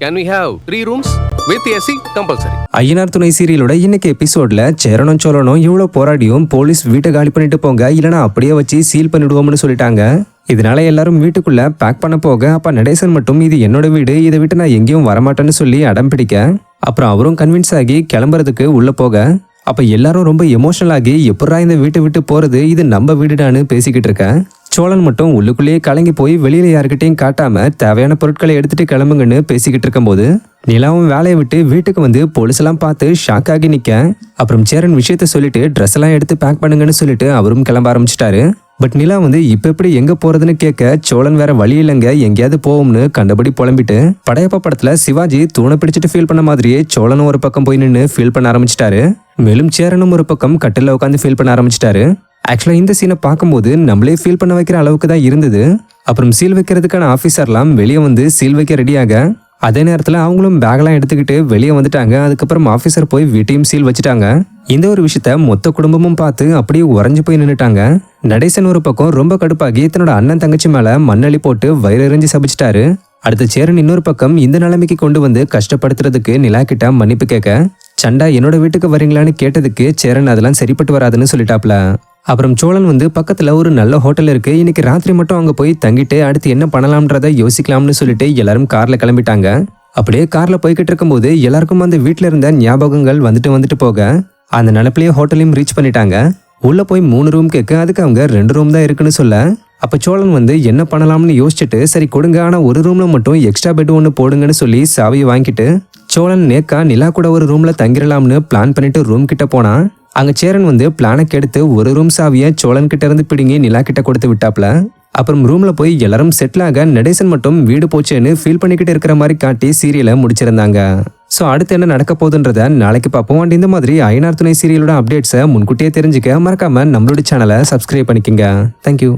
Can we have 3 rooms with AC compulsory? Ayyanar துணை சீரியலோட இன்னைக்கு எபிசோட்ல சேரனும் சோழனும் இவ்வளவு போராடியும் போலீஸ் வீட்டை காலி பண்ணிட்டு போங்க இல்லனா அப்படியே வச்சு சீல் பண்ணிடுவோம்னு சொல்லிட்டாங்க. இதனால எல்லாரும் வீட்டுக்குள்ள பேக் பண்ண போக அப்ப நடேசன் மட்டும் இது என்னோட வீடு, இதை விட்டு நான் எங்கேயும் வரமாட்டேன்னு சொல்லி அடம் பிடிக்க அப்புறம் அவரும் கன்வின்ஸ் ஆகி கிளம்புறதுக்கு உள்ள போக அப்ப எல்லாரும் ரொம்ப எமோஷனல் ஆகி எப்படா இந்த வீட்டை விட்டு போறது, இது நம்ம வீடுடான்னு பேசிக்கிட்டு இருக்க சோழன் மட்டும் உள்ளுக்குள்ளேயே கலங்கி போய் வெளியில யாருக்கிட்டையும் காட்டாம தேவையான பொருட்களை எடுத்துட்டு கிளம்புங்கன்னு பேசிக்கிட்டு இருக்கும்போது நிலாவும் வேலையை விட்டு வீட்டுக்கு வந்து போலீஸ் எல்லாம் பார்த்து ஷாக் ஆகி நிக்க அப்புறம் சேரன் விஷயத்த சொல்லிட்டு ட்ரெஸ் எல்லாம் எடுத்து பேக் பண்ணுங்கன்னு சொல்லிட்டு அவரும் கிளம்ப ஆரம்பிச்சிட்டாரு. பட் நிலா வந்து இப்ப எப்படி எங்க போறதுன்னு கேட்க சோழன் வேற வழி இல்லைங்க எங்கேயாவது போவோம்னு கண்டபடி புலம்பிட்டு படையப்பா படத்துல சிவாஜி தூணை பிடிச்சிட்டு ஃபீல் பண்ண மாதிரியே சோழனும் ஒரு பக்கம் போய் நின்று ஃபீல் பண்ண ஆரம்பிச்சிட்டாரு. மேலும் சேரனும் ஒரு பக்கம் கட்டில உட்காந்து ஃபீல் பண்ண ஆரம்பிச்சிட்டாரு. ஆக்சுவலா இந்த சீனை பார்க்கும்போது நம்மளே ஃபீல் பண்ண வைக்கிற அளவுக்கு தான் இருந்தது. அப்புறம் சீல் வைக்கிறதுக்கான ஆஃபீஸர்லாம் வெளியே வந்து சீல் வைக்க ரெடியாக அதே நேரத்தில் அவங்களும் பேக்லாம் எடுத்துக்கிட்டு வெளியே வந்துட்டாங்க. அதுக்கப்புறம் ஆஃபீஸர் போய் வீட்டையும் சீல் வச்சுட்டாங்க. இந்த ஒரு விஷயத்த மொத்த குடும்பமும் பார்த்து அப்படியே உறைஞ்சு போய் நின்றுட்டாங்க. நடேசன் ஒரு பக்கம் ரொம்ப கடுப்பாகி தன்னோட அண்ணன் தங்கச்சி மேல மண்ணள்ளி போட்டு வயிறறிஞ்சு சபிச்சிட்டாரு. அடுத்த சேரன் இன்னொரு பக்கம் இந்த நிலைமைக்கு கொண்டு வந்து கஷ்டப்படுத்துறதுக்கு நிலா கிட்ட மன்னிப்பு கேட்க சண்டா என்னோட வீட்டுக்கு வரீங்களான்னு கேட்டதுக்கு சேரன் அதெல்லாம் சரிப்பட்டு வராதுன்னு சொல்லிட்டாப்ல. அப்புறம் சோழன் வந்து பக்கத்துல ஒரு நல்ல ஹோட்டல் இருக்கு, இன்னைக்கு ராத்திரி மட்டும் அங்க போய் தங்கிட்டு அடுத்து என்ன பண்ணலாம்ன்றத யோசிக்கலாம்னு சொல்லிட்டு எல்லாரும் கார்ல கிளம்பிட்டாங்க. அப்படியே கார்ல போய்கிட்டு இருக்கும்போது எல்லாருக்கும் அந்த வீட்டுல இருந்த ஞாபகங்கள் வந்துட்டு போக அந்த நிலப்பிலேயே ஹோட்டலையும் ரீச் பண்ணிட்டாங்க. உள்ள போய் 3 ரூம் கேட்க அதுக்கு அவங்க 2 ரூம் தான் இருக்குன்னு சொல்ல அப்ப சோழன் வந்து என்ன பண்ணலாம்னு யோசிச்சுட்டு சரி கொடுங்க, ஆனா ஒரு ரூம்ல மட்டும் எக்ஸ்ட்ரா பெட் ஒன்று போடுங்கன்னு சொல்லி சாவியை வாங்கிட்டு சோழன் நேக்கா நிலா கூட ஒரு ரூம்ல தங்கிடலாம்னு பிளான் பண்ணிட்டு ரூம் கிட்ட போனா அங்க சேரன் வந்து பிளானை கெடுத்து ஒரு ரூம் சாவியை சோழன் கிட்ட இருந்து பிடுங்கி நிலா கிட்ட கொடுத்து விட்டாப்ல. அப்புறம் ரூம்ல போய் எல்லாரும் செட்டில் ஆக நடேசன் மட்டும் வீடு போச்சேன்னு ஃபீல் பண்ணிக்கிட்டு இருக்கிற மாதிரி காட்டி சீரியலை முடிச்சிருந்தாங்க. ஸோ அடுத்து என்ன நடக்க போகுதுன்றத நாளைக்கு பார்ப்போம். அண்ட் இந்த மாதிரி ஐயனார் துணை சீரியலோட அப்டேட்ஸை முன்கூட்டியே தெரிஞ்சுக்க மறக்காம நம்மளோட சேனலை சப்ஸ்கிரைப் பண்ணிக்கோங்க. தேங்க்யூ.